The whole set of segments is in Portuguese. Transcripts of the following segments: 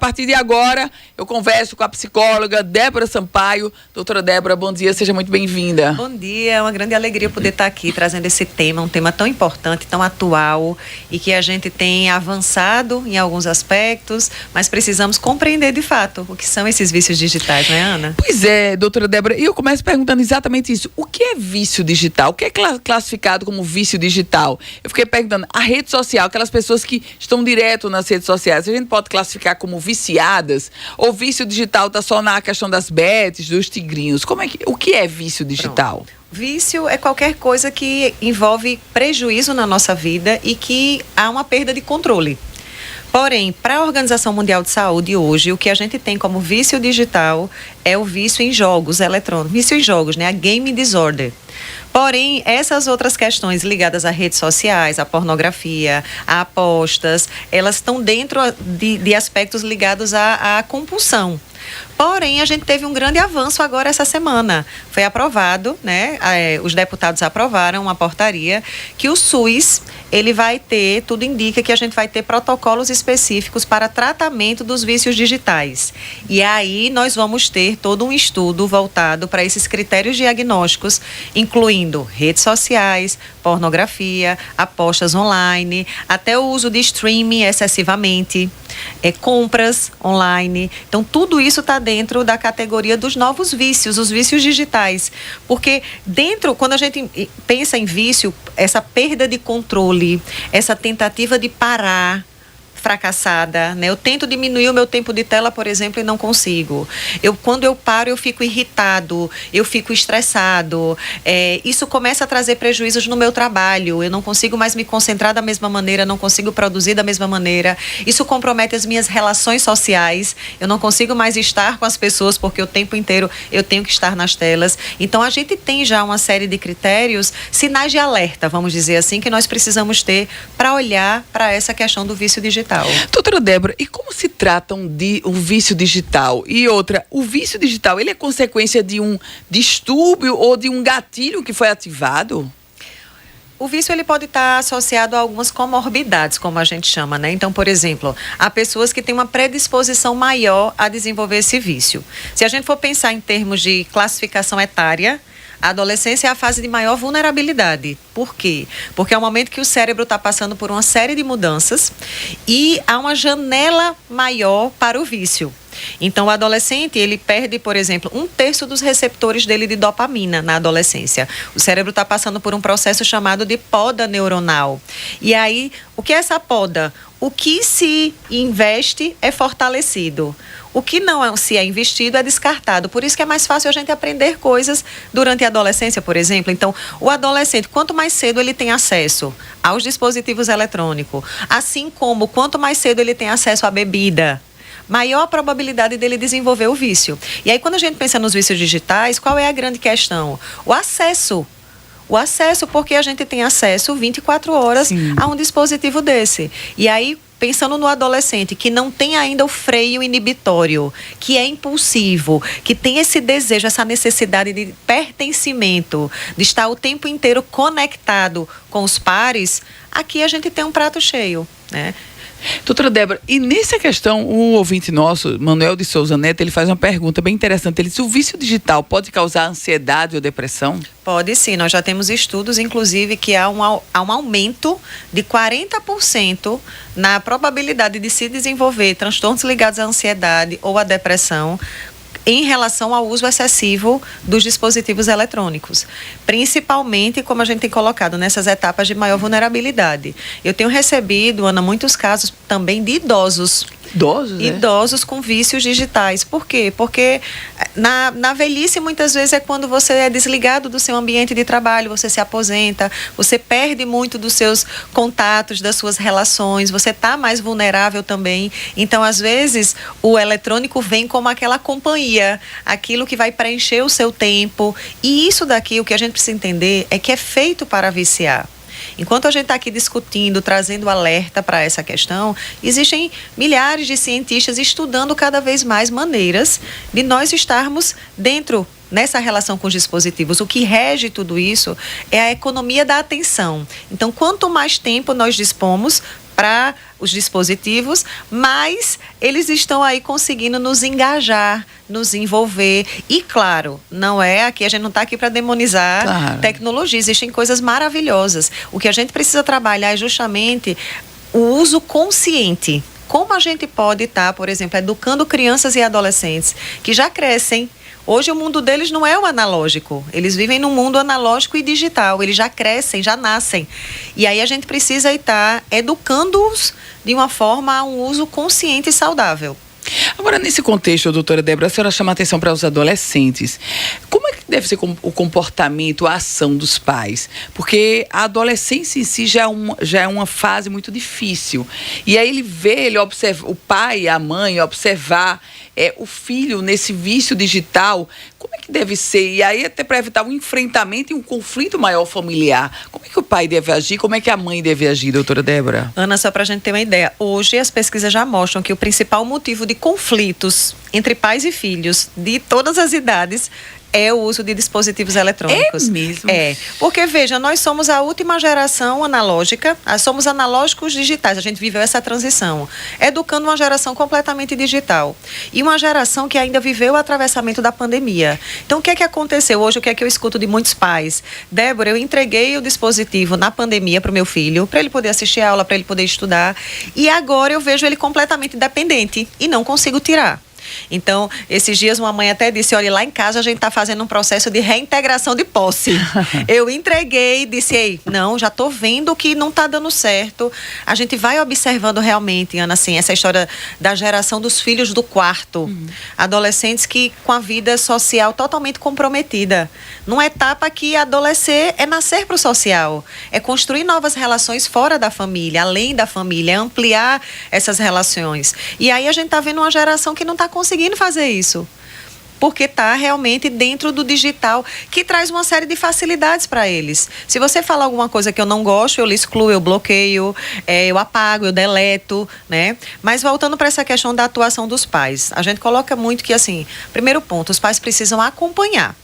partir de agora, eu converso com a psicóloga Débora Sampaio. Doutora Débora, bom dia, seja muito bem-vinda. Bom dia, é uma grande alegria poder estar aqui trazendo esse tema, um tema tão importante, tão atual e que a gente tem avançado em alguns aspectos, mas precisamos compreender de fato o que são esses vícios digitais, não é, Ana? Pois é, doutora Débora, e eu começo perguntando exatamente isso. O que é vício digital? O que é classificado como vício digital? Eu fiquei perguntando, a rede social, aquelas pessoas que estão direto nas redes sociais, a gente pode classificar como viciadas? Ou vício digital está só na questão das bets, dos tigrinhos? O que é vício digital? Pronto. Vício é qualquer coisa que envolve prejuízo na nossa vida e que há uma perda de controle. Porém, para a Organização Mundial de Saúde hoje, o que a gente tem como vício digital é o vício em jogos eletrônicos, vício em jogos, né? A game disorder. Porém, essas outras questões ligadas a redes sociais, a pornografia, a apostas, elas estão dentro de aspectos ligados à compulsão. Porém, a gente teve um grande avanço agora essa semana. Foi aprovado, né? Os deputados aprovaram uma portaria que o SUS, ele vai ter, tudo indica que a gente vai ter protocolos específicos para tratamento dos vícios digitais. E aí nós vamos ter todo um estudo voltado para esses critérios diagnósticos, incluindo redes sociais, pornografia, apostas online, até o uso de streaming excessivamente, compras online. Então, tudo isso está dentro da categoria dos novos vícios, os vícios digitais. Porque quando a gente pensa em vício, essa perda de controle, essa tentativa de parar, fracassada, né? Eu tento diminuir o meu tempo de tela, por exemplo, e não consigo. Quando eu paro, eu fico irritado, eu fico estressado. Isso começa a trazer prejuízos no meu trabalho. Eu não consigo mais me concentrar da mesma maneira, não consigo produzir da mesma maneira. Isso compromete as minhas relações sociais. Eu não consigo mais estar com as pessoas porque o tempo inteiro eu tenho que estar nas telas. Então, a gente tem já uma série de critérios, sinais de alerta, vamos dizer assim, que nós precisamos ter para olhar para essa questão do vício digital. Doutora Débora, e como se trata um vício digital? E outra, o vício digital, ele é consequência de um distúrbio ou de um gatilho que foi ativado? O vício, ele pode estar associado a algumas comorbidades, como a gente chama, né? Então, por exemplo, há pessoas que têm uma predisposição maior a desenvolver esse vício. Se a gente for pensar em termos de classificação etária, a adolescência é a fase de maior vulnerabilidade. Por quê? Porque é o momento que o cérebro está passando por uma série de mudanças e há uma janela maior para o vício. Então, o adolescente, ele perde, por exemplo, 1/3 dos receptores dele de dopamina na adolescência. O cérebro está passando por um processo chamado de poda neuronal. E aí, o que é essa poda? O que se investe é fortalecido. O que não se é investido é descartado. Por isso que é mais fácil a gente aprender coisas durante a adolescência, por exemplo. Então, o adolescente, quanto mais cedo ele tem acesso aos dispositivos eletrônicos, assim como quanto mais cedo ele tem acesso à bebida, maior a probabilidade dele desenvolver o vício. E aí, quando a gente pensa nos vícios digitais, qual é a grande questão? O acesso. O acesso, porque a gente tem acesso 24 horas Sim. a um dispositivo desse. E aí, pensando no adolescente que não tem ainda o freio inibitório, que é impulsivo, que tem esse desejo, essa necessidade de pertencimento, de estar o tempo inteiro conectado com os pares, aqui a gente tem um prato cheio, né? Doutora Débora, e nessa questão, um ouvinte nosso, Manuel de Souza Neto, ele faz uma pergunta bem interessante. Ele diz, o vício digital pode causar ansiedade ou depressão? Pode sim, nós já temos estudos, inclusive, que há um aumento de 40% na probabilidade de se desenvolver transtornos ligados à ansiedade ou à depressão em relação ao uso excessivo dos dispositivos eletrônicos. Principalmente, como a gente tem colocado, nessas etapas de maior vulnerabilidade. Eu tenho recebido, Ana, muitos casos também de idosos. Idosos, Idosos com vícios digitais. Por quê? Porque na velhice, muitas vezes, é quando você é desligado do seu ambiente de trabalho, você se aposenta, você perde muito dos seus contatos, das suas relações, você está mais vulnerável também. Então, às vezes, o eletrônico vem como aquela companhia, aquilo que vai preencher o seu tempo. E isso daqui, o que a gente precisa entender é que é feito para viciar. Enquanto a gente está aqui discutindo, trazendo alerta para essa questão, existem milhares de cientistas estudando cada vez mais maneiras de nós estarmos nessa relação com os dispositivos. O que rege tudo isso é a economia da atenção. Então, quanto mais tempo nós dispomos para os dispositivos, mas eles estão aí conseguindo nos engajar, nos envolver. E, claro, não é aqui, a gente não está aqui para demonizar tecnologia, existem coisas maravilhosas. O que a gente precisa trabalhar é justamente o uso consciente. Como a gente pode estar, por exemplo, educando crianças e adolescentes que já crescem. Hoje o mundo deles não é o analógico, eles vivem num mundo analógico e digital, eles já crescem, já nascem. E aí a gente precisa estar educando-os de uma forma a um uso consciente e saudável. Agora, nesse contexto, doutora Débora, a senhora chama a atenção para os adolescentes. Como é que deve ser o comportamento, a ação dos pais? Porque a adolescência em si já é uma fase muito difícil. E aí ele observa, o pai, a mãe, observar o filho nesse vício digital. Como é que deve ser? E aí até para evitar um enfrentamento e um conflito maior familiar. Como é que o pai deve agir? Como é que a mãe deve agir, doutora Débora? Ana, só para a gente ter uma ideia, hoje as pesquisas já mostram que o principal motivo de conflitos entre pais e filhos de todas as idades é o uso de dispositivos eletrônicos. É mesmo? É, porque veja, nós somos a última geração analógica, somos analógicos digitais, a gente viveu essa transição, educando uma geração completamente digital e uma geração que ainda viveu o atravessamento da pandemia. Então, o que é que aconteceu hoje? O que é que eu escuto de muitos pais? Débora, eu entreguei o dispositivo na pandemia para o meu filho, para ele poder assistir a aula, para ele poder estudar, e agora eu vejo ele completamente dependente e não consigo tirar. Então, esses dias uma mãe até disse, olha, lá em casa a gente está fazendo um processo de reintegração de posse. Eu entreguei, disse, ei, não, já estou vendo que não está dando certo. A gente vai observando realmente, Ana, assim, essa história da geração dos filhos do quarto. Adolescentes que com a vida social totalmente comprometida. Numa etapa que adolescer é nascer para o social. É construir novas relações fora da família, além da família, é ampliar essas relações. E aí a gente está vendo uma geração que não está conseguindo fazer isso, porque está realmente dentro do digital, que traz uma série de facilidades para eles. Se você falar alguma coisa que eu não gosto, eu lhe excluo, eu bloqueio, eu apago, eu deleto, né? Mas voltando para essa questão da atuação dos pais, a gente coloca muito que, assim, primeiro ponto, os pais precisam acompanhar.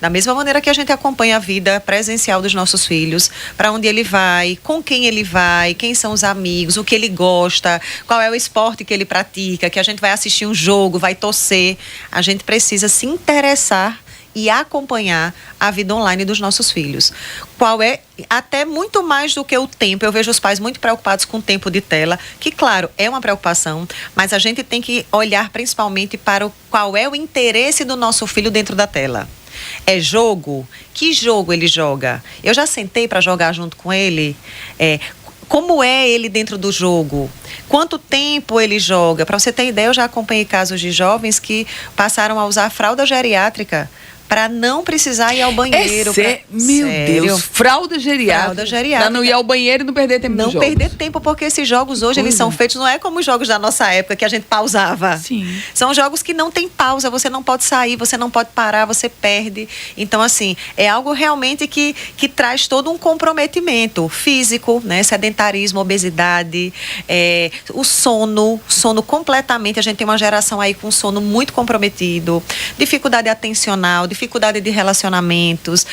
Da mesma maneira que a gente acompanha a vida presencial dos nossos filhos, para onde ele vai, com quem ele vai, quem são os amigos, o que ele gosta, qual é o esporte que ele pratica, que a gente vai assistir um jogo, vai torcer. A gente precisa se interessar e acompanhar a vida online dos nossos filhos. Qual é, até muito mais do que o tempo, eu vejo os pais muito preocupados com o tempo de tela, que claro, é uma preocupação, mas a gente tem que olhar principalmente para qual é o interesse do nosso filho dentro da tela. É jogo? Que jogo ele joga? Eu já sentei para jogar junto com ele? Como é ele dentro do jogo? Quanto tempo ele joga? Para você ter ideia, eu já acompanhei casos de jovens que passaram a usar fralda geriátrica para não precisar ir ao banheiro. Meu Deus, fralda geriátrica. Fralda geriátrica. Para não ir ao banheiro e não perder tempo nos jogos. Não perder tempo, porque esses jogos hoje, eles são feitos, não é como os jogos da nossa época, que a gente pausava. Sim. São jogos que não tem pausa, você não pode sair, você não pode parar, você perde. Então, assim, é algo realmente que traz todo um comprometimento físico, né? Sedentarismo, obesidade, o sono completamente. A gente tem uma geração aí com sono muito comprometido, dificuldade atencional, dificuldade de relacionamentos,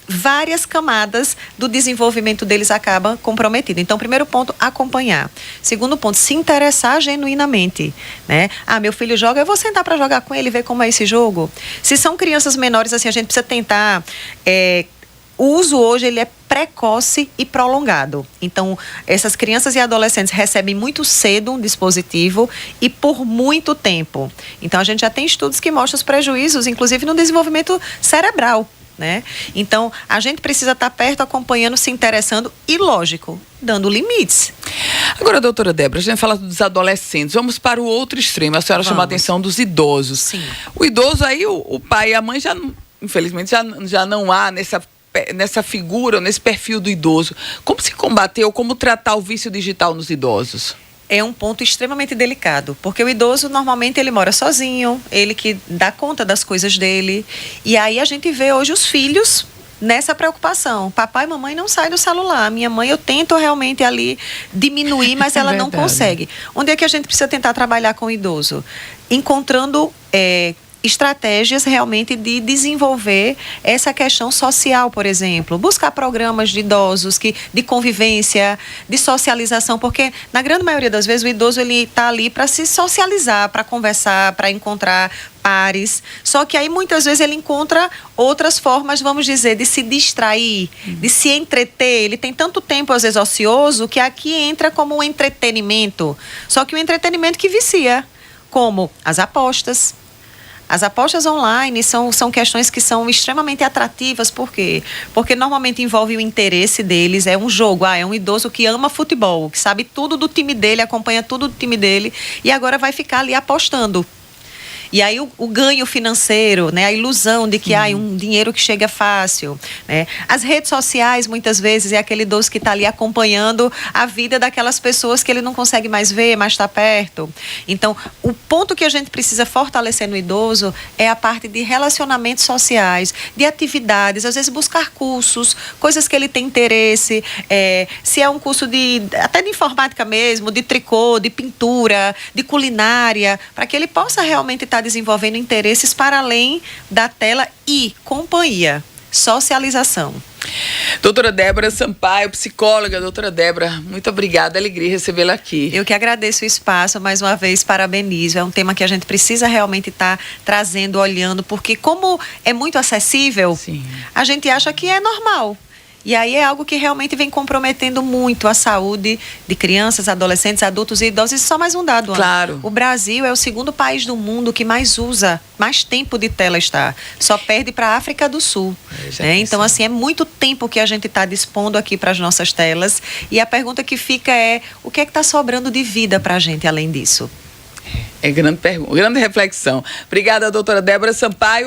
várias camadas do desenvolvimento deles acabam comprometidas. Então, primeiro ponto, acompanhar. Segundo ponto, se interessar genuinamente, né? Meu filho joga, eu vou sentar para jogar com ele, ver como é esse jogo. Se são crianças menores, assim, a gente precisa tentar... O uso hoje, ele é precoce e prolongado. Então, essas crianças e adolescentes recebem muito cedo um dispositivo e por muito tempo. Então, a gente já tem estudos que mostram os prejuízos, inclusive no desenvolvimento cerebral, né? Então, a gente precisa estar perto, acompanhando, se interessando e, lógico, dando limites. Agora, doutora Débora, a gente fala dos adolescentes. Vamos para o outro extremo. A senhora chamou a atenção dos idosos. Sim. O idoso aí, o pai e a mãe, infelizmente, já não há nessa figura, nesse perfil do idoso. Como se combater ou como tratar o vício digital nos idosos? É um ponto extremamente delicado, porque o idoso normalmente ele mora sozinho, ele que dá conta das coisas dele, e aí a gente vê hoje os filhos nessa preocupação. Papai e mamãe não saem do celular. Minha mãe, eu tento realmente ali diminuir, mas ela não consegue. Onde é que a gente precisa tentar trabalhar com o idoso? Encontrando estratégias realmente de desenvolver essa questão social, por exemplo. Buscar programas de idosos, de convivência, de socialização, porque na grande maioria das vezes o idoso ele está ali para se socializar, para conversar, para encontrar pares. Só que aí muitas vezes ele encontra outras formas, vamos dizer, de se distrair, de se entreter. Ele tem tanto tempo, às vezes, ocioso, que aqui entra como um entretenimento. Só que o entretenimento que vicia, como as apostas. As apostas online são questões que são extremamente atrativas. Por quê? Porque normalmente envolve o interesse deles. É um jogo. É um idoso que ama futebol, que sabe tudo do time dele, acompanha tudo do time dele e agora vai ficar ali apostando. E aí o ganho financeiro, né, a ilusão de que há um dinheiro que chega fácil, né? As redes sociais, muitas vezes, é aquele idoso que está ali acompanhando a vida daquelas pessoas que ele não consegue mais ver, mais está perto. Então, o ponto que a gente precisa fortalecer no idoso é a parte de relacionamentos sociais, de atividades, às vezes buscar cursos, coisas que ele tem interesse, se é um curso até de informática mesmo, de tricô, de pintura, de culinária, para que ele possa realmente estar desenvolvendo interesses para além da tela e companhia, socialização. Doutora Débora Sampaio, psicóloga. Doutora Débora, muito obrigada, alegria recebê-la aqui. Eu que agradeço o espaço, mais uma vez parabenizo. É um tema que a gente precisa realmente estar trazendo, olhando, porque como é muito acessível, sim, a gente acha que é normal. E aí é algo que realmente vem comprometendo muito a saúde de crianças, adolescentes, adultos e idosos. E só mais um dado, Ana. Claro. O Brasil é o segundo país do mundo que mais tempo de tela está. Só perde para a África do Sul. Né? Então, assim, é muito tempo que a gente está dispondo aqui para as nossas telas. E a pergunta que fica é, o que é que está sobrando de vida para a gente além disso? É grande pergunta, grande reflexão. Obrigada, doutora Débora Sampaio.